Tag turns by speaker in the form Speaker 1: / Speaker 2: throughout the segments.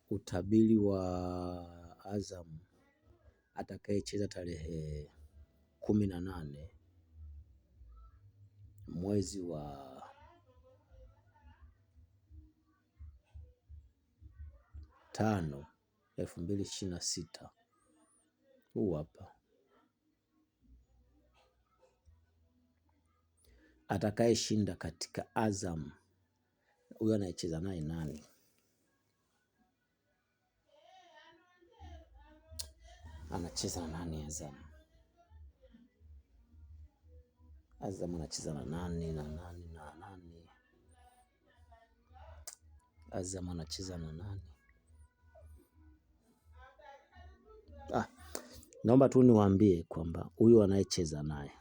Speaker 1: Utabiri wa Azam atakayecheza tarehe 18 mwezi wa 5 2026. Huu hapa. Atakayeshinda katika Azam, huyo anayecheza naye nani? Anacheza na nani Azam? Azam anacheza na nani na nani na nani? Azam anacheza na nani? Naomba tu niwaambie kwamba huyu anayecheza naye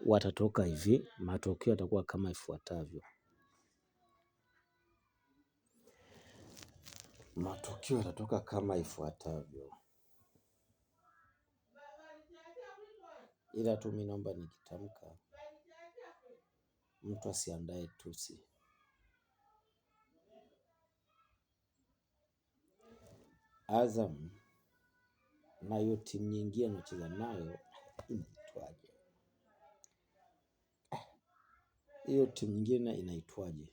Speaker 1: watatoka hivi, matokeo yatakuwa kama ifuatavyo. Matokeo yatatoka kama ifuatavyo. Ila tu mimi naomba nikitamka mtu asiandae tusi. Azam na hiyo timu nyingine anacheza nayo inaitwaje? Hiyo timu nyingine inaitwaje?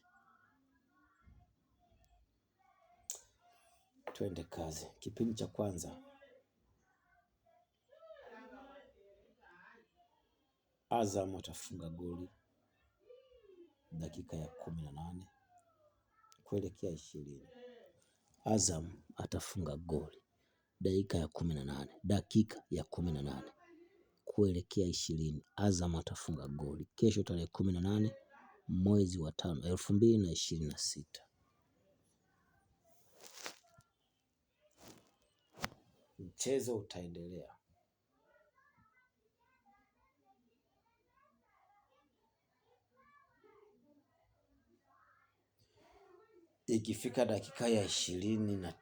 Speaker 1: Twende kazi. Kipindi cha kwanza Azam atafunga goli dakika ya 18 kuelekea 20. Azam atafunga goli dakika ya 18 kuelekea 20. Azam atafunga goli kesho tarehe 18 mwezi wa 5 2026. Mchezo utaendelea. Ikifika dakika ya 29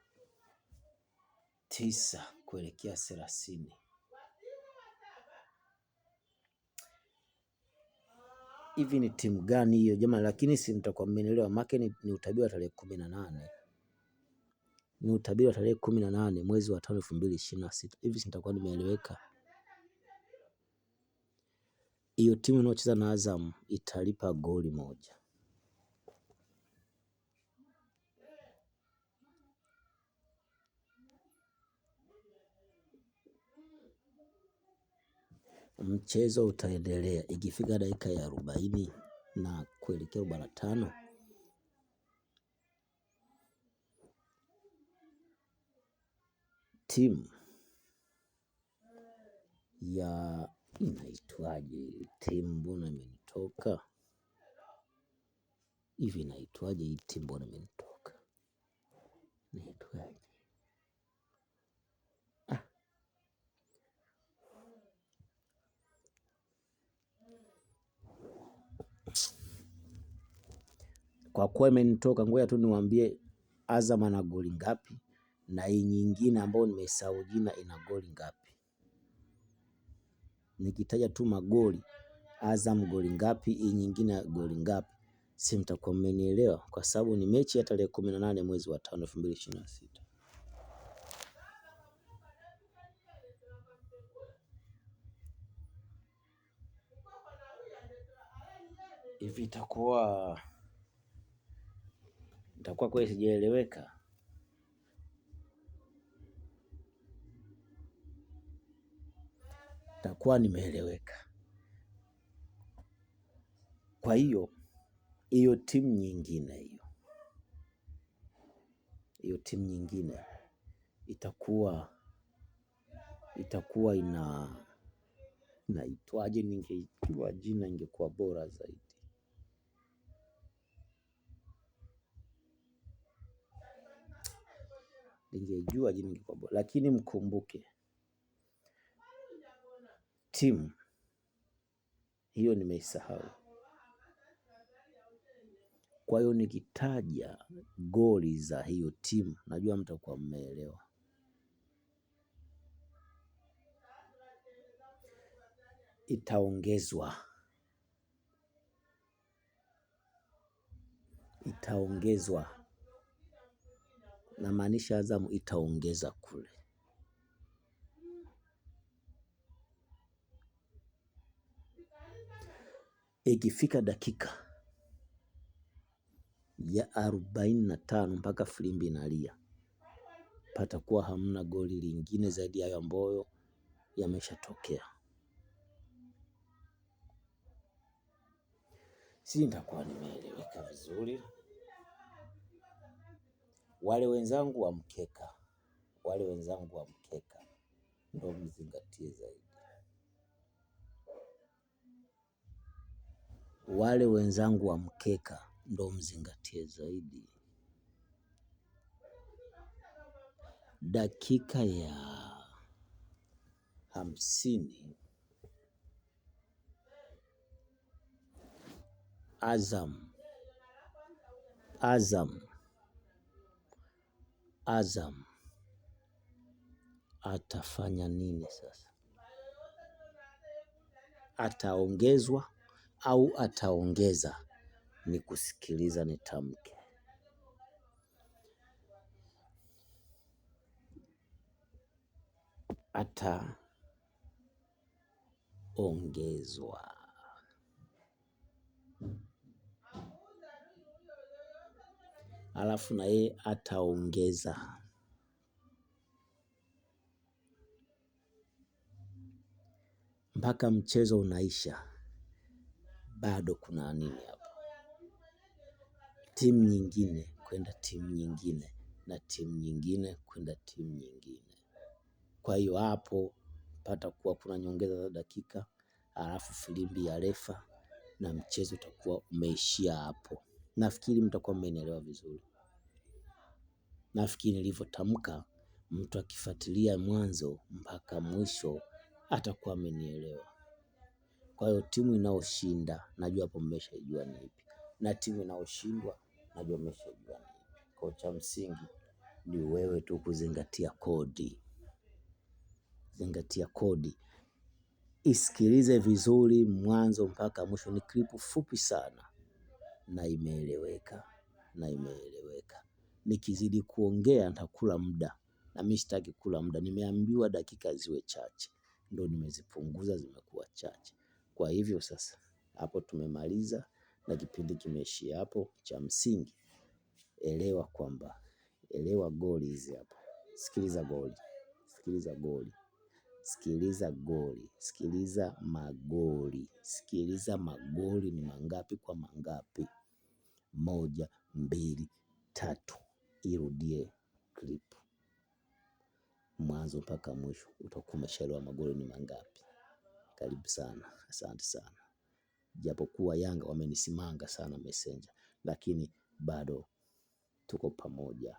Speaker 1: kuelekea 30. Hivi ni timu gani hiyo jamani? Lakini si mtakuwa mmenielewa, maana ni utabiri wa tarehe 18. Ni utabiri wa tarehe 18 mwezi wa 5 2026. Hivi si nitakuwa nimeeleweka? Hiyo timu inayocheza na Azam italipa goli moja. Mchezo utaendelea ikifika dakika ya 40 na kuelekea 45. Timu ya inaitwaje? Timu mbona imenitoka hivi? Inaitwaje hii timu mbona imenitoka? Inaitwaje? Kwa kuwa imenitoka, ngoja tu niwaambie Azam ana goli ngapi na hii nyingine ambayo nimesahau jina ina goli ngapi. Nikitaja tu magoli, Azam goli ngapi, hii nyingine goli ngapi, si mtakuwa mmenielewa, kwa sababu ni mechi ya tarehe 18 mwezi wa 5 2026. Hivi itakuwa kweli sijaeleweka? Itakuwa nimeeleweka. Kwa hiyo timu nyingine hiyo timu nyingine itakuwa inaitwaje? Ningejua jina ingekuwa bora zaidi. Ningejua jina ingekuwa bora, lakini mkumbuke timu hiyo nimeisahau. Kwa hiyo nikitaja goli za hiyo timu najua mtakuwa mmeelewa. Itaongezwa na maanisha Azam itaongeza kule. Ikifika dakika ya 45 mpaka filimbi inalia, patakuwa hamna goli lingine zaidi ya hayo ambayo yameshatokea. Si nitakuwa nimeeleweka vizuri? Wale wenzangu wa mkeka ndio mzingatie zaidi. Wale wenzangu wa mkeka ndo mzingatie zaidi. Dakika ya 50 Azam atafanya nini sasa? Ataongezwa au ataongeza? Ni kusikiliza nitamke. Ataongezwa. Alafu na yeye ataongeza. Mpaka mchezo unaisha, bado kuna nini hapo? Timu nyingine kwenda timu nyingine na timu nyingine kwenda timu nyingine. Kwa hiyo hapo patakuwa kuna nyongeza za dakika, alafu filimbi ya refa na mchezo utakuwa umeishia hapo. Nafikiri mtakuwa mmenielewa vizuri. Nafikiri nilivyotamka, mtu akifuatilia mwanzo mpaka mwisho atakuwa amenielewa. Kwa hiyo timu inayoshinda najua hapo mmeshajua ni ipi, na timu inayoshindwa najua mmeshajua ni ipi. Kwa cha msingi ni wewe tu kuzingatia kodi. Zingatia kodi. Isikilize vizuri mwanzo mpaka mwisho. Ni klipu fupi sana na imeeleweka. Nikizidi kuongea nitakula muda, na mimi sitaki kula muda. Nimeambiwa dakika ziwe chache, ndio nimezipunguza zimekuwa chache. Kwa hivyo sasa hapo tumemaliza na kipindi kimeishia hapo. Cha msingi elewa kwamba, elewa goli hizi hapa. Sikiliza goli, sikiliza goli, sikiliza goli, sikiliza magoli, sikiliza magoli ni mangapi kwa mangapi. 1, 2, 3. Irudie clip mwanzo mpaka mwisho, utakuwa umeshaelewa magoli ni mangapi. Karibu sana, asante sana. Japokuwa Yanga wamenisimanga sana Messenger, lakini bado tuko pamoja.